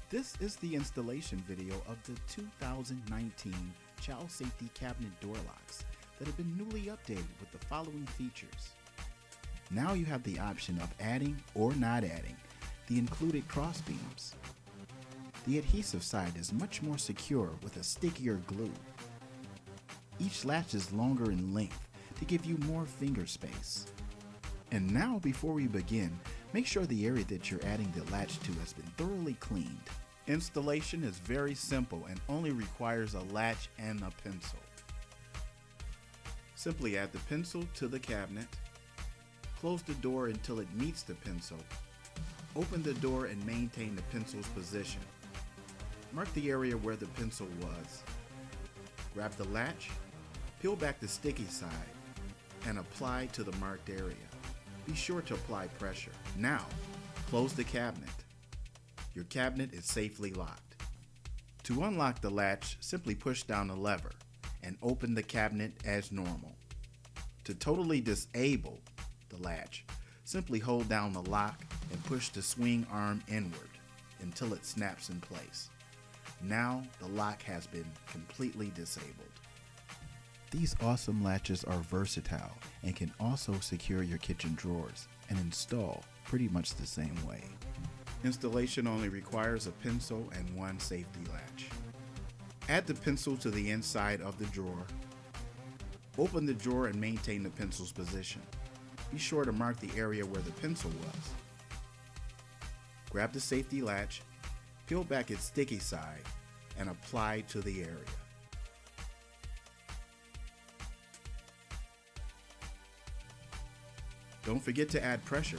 This is the installation video of the 2019 Child Safety Cabinet door locks that have been newly updated with the following features. Now you have the option of adding or not adding the included cross beams. The adhesive side is much more secure with a stickier glue. Each latch is longer in length to give you more finger space. And now, before we begin, make sure the area that you're adding the latch to has been thoroughly cleaned. Installation is very simple and only requires a latch and a pencil. Simply add the pencil to the cabinet, close the door until it meets the pencil, open the door and maintain the pencil's position. Mark the area where the pencil was. Grab the latch, peel back the sticky side, and apply to the marked area. Be sure to apply pressure. Now, close the cabinet. Your cabinet is safely locked. To unlock the latch, simply push down the lever and open the cabinet as normal. To totally disable the latch, simply hold down the lock and push the swing arm inward until it snaps in place. Now the lock has been completely disabled. These awesome latches are versatile and can also secure your kitchen drawers and install pretty much the same way. Installation only requires a pencil and one safety latch. Add the pencil to the inside of the drawer. Open the drawer and maintain the pencil's position. Be sure to mark the area where the pencil was. Grab the safety latch, peel back its sticky side, and apply to the area. Don't forget to add pressure.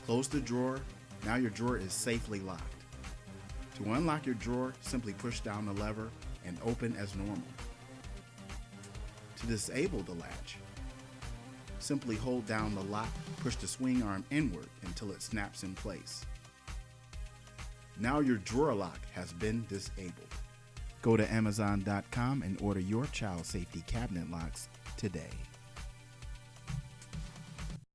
Close the drawer. Now your drawer is safely locked. To unlock your drawer, simply push down the lever and open as normal. To disable the latch, simply hold down the lock, push the swing arm inward until it snaps in place. Now your drawer lock has been disabled. Go to Amazon.com and order your child safety cabinet locks today.